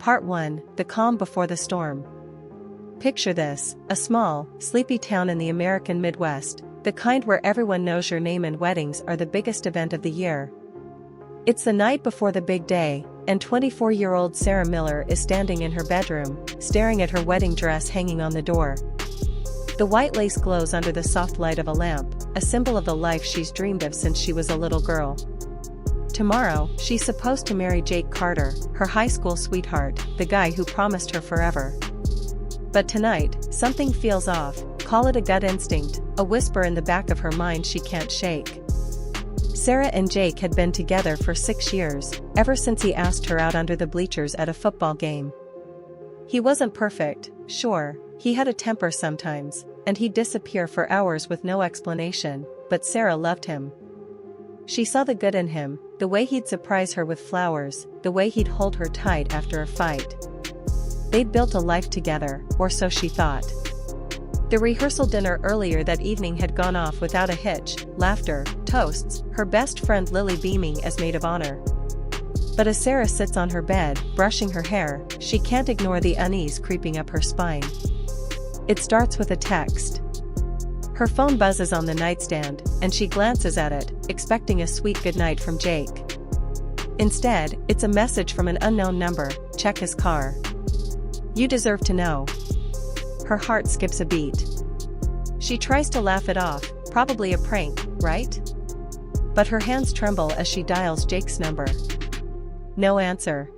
Part 1, The Calm Before the Storm. Picture this, a small, sleepy town in the American Midwest, the kind where everyone knows your name and weddings are the biggest event of the year. It's the night before the big day, and 24-year-old Sarah Miller is standing in her bedroom, staring at her wedding dress hanging on the door. The white lace glows under the soft light of a lamp, a symbol of the life she's dreamed of since she was a little girl. Tomorrow, she's supposed to marry Jake Carter, her high school sweetheart, the guy who promised her forever. But tonight, something feels off, call it a gut instinct, a whisper in the back of her mind she can't shake. Sarah and Jake had been together for 6 years, ever since he asked her out under the bleachers at a football game. He wasn't perfect, sure, he had a temper sometimes, and he'd disappear for hours with no explanation, but Sarah loved him. She saw the good in him, the way he'd surprise her with flowers, the way he'd hold her tight after a fight. They'd built a life together, or so she thought. The rehearsal dinner earlier that evening had gone off without a hitch, laughter, toasts, her best friend Lily beaming as maid of honor. But as Sarah sits on her bed, brushing her hair, she can't ignore the unease creeping up her spine. It starts with a text. Her phone buzzes on the nightstand, and she glances at it, expecting a sweet goodnight from Jake. Instead, it's a message from an unknown number, check his car. You deserve to know. Her heart skips a beat. She tries to laugh it off, probably a prank, right? But her hands tremble as she dials Jake's number. No answer.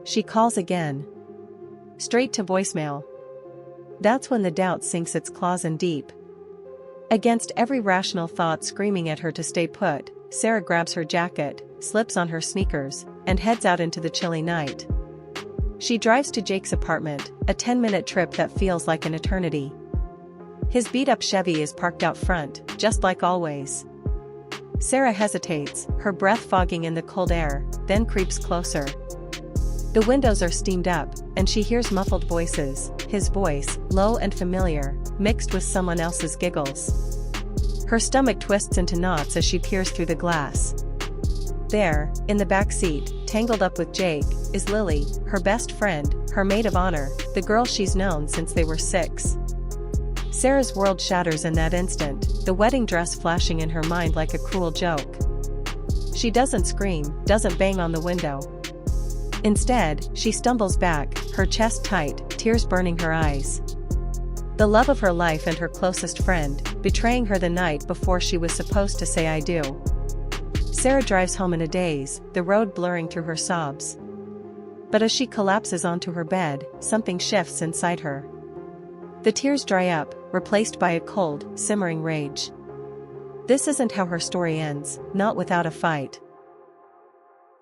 She calls again. Straight to voicemail. That's when the doubt sinks its claws in deep. Against every rational thought screaming at her to stay put, Sarah grabs her jacket, slips on her sneakers, and heads out into the chilly night. She drives to Jake's apartment, a 10-minute trip that feels like an eternity. His beat-up Chevy is parked out front, just like always. Sarah hesitates, her breath fogging in the cold air, then creeps closer. The windows are steamed up, and she hears muffled voices, his voice, low and familiar, mixed with someone else's giggles. Her stomach twists into knots as she peers through the glass. There, in the back seat, tangled up with Jake, is Lily, her best friend, her maid of honor, the girl she's known since they were 6. Sarah's world shatters in that instant, the wedding dress flashing in her mind like a cruel joke. She doesn't scream, doesn't bang on the window. Instead, she stumbles back, her chest tight, tears burning her eyes. The love of her life and her closest friend, betraying her the night before she was supposed to say I do. Sarah drives home in a daze, the road blurring through her sobs. But as she collapses onto her bed, something shifts inside her. The tears dry up, replaced by a cold, simmering rage. This isn't how her story ends, not without a fight.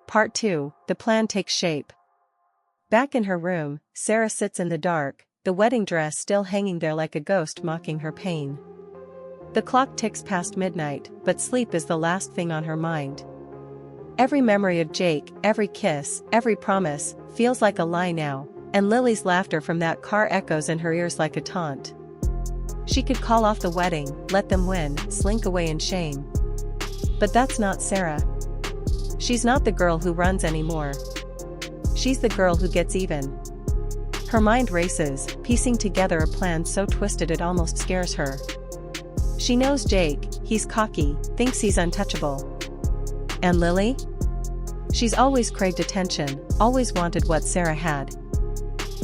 Part 2, The plan takes shape. Back in her room, Sarah sits in the dark, the wedding dress still hanging there like a ghost mocking her pain. The clock ticks past midnight, but sleep is the last thing on her mind. Every memory of Jake, every kiss, every promise, feels like a lie now, and Lily's laughter from that car echoes in her ears like a taunt. She could call off the wedding, let them win, slink away in shame. But that's not Sarah. She's not the girl who runs anymore. She's the girl who gets even. Her mind races, piecing together a plan so twisted it almost scares her. She knows Jake, he's cocky, thinks he's untouchable. And Lily? She's always craved attention, always wanted what Sarah had.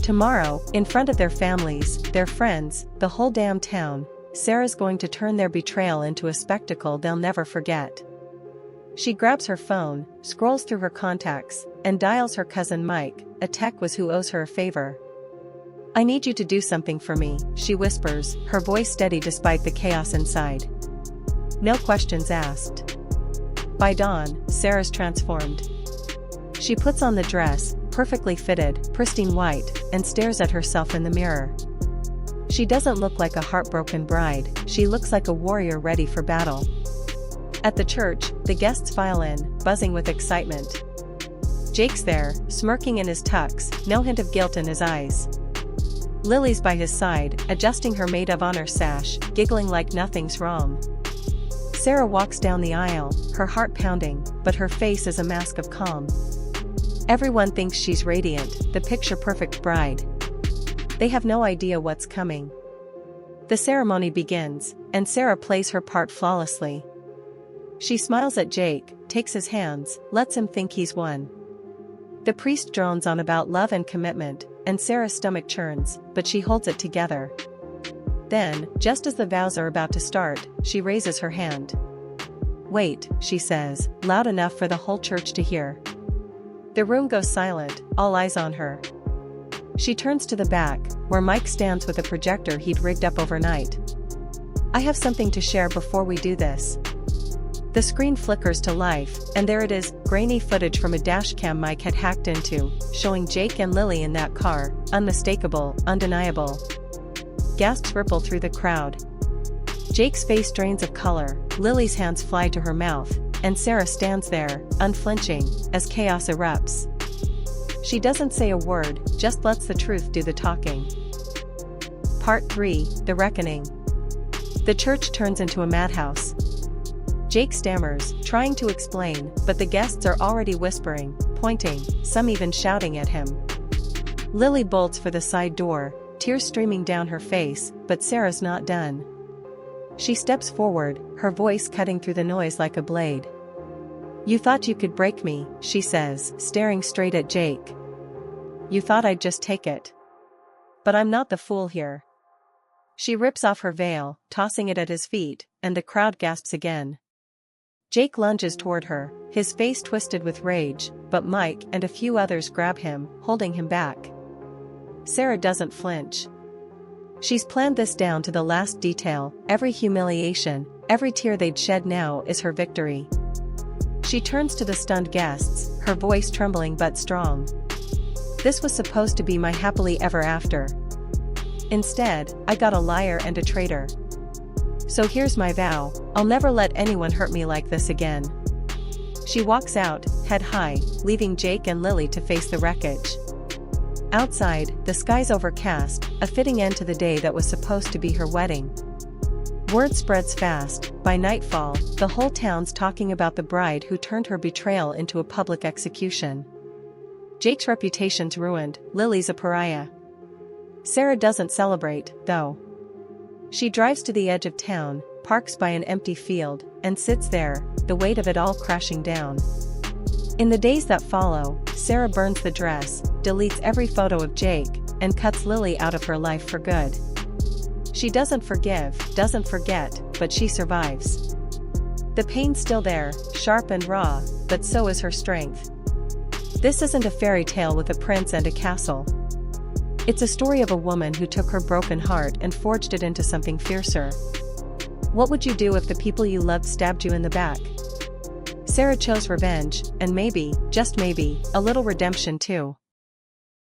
Tomorrow, in front of their families, their friends, the whole damn town, Sarah's going to turn their betrayal into a spectacle they'll never forget. She grabs her phone, scrolls through her contacts, and dials her cousin Mike, a tech whiz who owes her a favor. I need you to do something for me, she whispers, her voice steady despite the chaos inside. No questions asked. By dawn, Sarah's transformed. She puts on the dress, perfectly fitted, pristine white, and stares at herself in the mirror. She doesn't look like a heartbroken bride, she looks like a warrior ready for battle. At the church, the guests file in, buzzing with excitement. Jake's there, smirking in his tux, no hint of guilt in his eyes. Lily's by his side, adjusting her maid of honor sash, giggling like nothing's wrong. Sarah walks down the aisle, her heart pounding, but her face is a mask of calm. Everyone thinks she's radiant, the picture-perfect bride. They have no idea what's coming. The ceremony begins, and Sarah plays her part flawlessly. She smiles at Jake, takes his hands, lets him think he's won. The priest drones on about love and commitment, and Sarah's stomach churns, but she holds it together. Then, just as the vows are about to start, she raises her hand. "Wait," she says, loud enough for the whole church to hear. The room goes silent, all eyes on her. She turns to the back, where Mike stands with a projector he'd rigged up overnight. "I have something to share before we do this." The screen flickers to life, and there it is, grainy footage from a dashcam Mike had hacked into, showing Jake and Lily in that car, unmistakable, undeniable. Gasps ripple through the crowd. Jake's face drains of color, Lily's hands fly to her mouth, and Sarah stands there, unflinching, as chaos erupts. She doesn't say a word, just lets the truth do the talking. Part 3, The Reckoning. The church turns into a madhouse. Jake stammers, trying to explain, but the guests are already whispering, pointing, some even shouting at him. Lily bolts for the side door, tears streaming down her face, but Sarah's not done. She steps forward, her voice cutting through the noise like a blade. "You thought you could break me," she says, staring straight at Jake. "You thought I'd just take it. But I'm not the fool here." She rips off her veil, tossing it at his feet, and the crowd gasps again. Jake lunges toward her, his face twisted with rage, but Mike and a few others grab him, holding him back. Sarah doesn't flinch. She's planned this down to the last detail, every humiliation, every tear they'd shed now is her victory. She turns to the stunned guests, her voice trembling but strong. "This was supposed to be my happily ever after. Instead, I got a liar and a traitor. So here's my vow, I'll never let anyone hurt me like this again." She walks out, head high, leaving Jake and Lily to face the wreckage. Outside, the sky's overcast, a fitting end to the day that was supposed to be her wedding. Word spreads fast, by nightfall, the whole town's talking about the bride who turned her betrayal into a public execution. Jake's reputation's ruined, Lily's a pariah. Sarah doesn't celebrate, though. She drives to the edge of town, parks by an empty field, and sits there, the weight of it all crashing down. In the days that follow, Sarah burns the dress, deletes every photo of Jake, and cuts Lily out of her life for good. She doesn't forgive, doesn't forget, but she survives. The pain's still there, sharp and raw, but so is her strength. This isn't a fairy tale with a prince and a castle. It's a story of a woman who took her broken heart and forged it into something fiercer. What would you do if the people you loved stabbed you in the back? Sarah chose revenge, and maybe, just maybe, a little redemption too.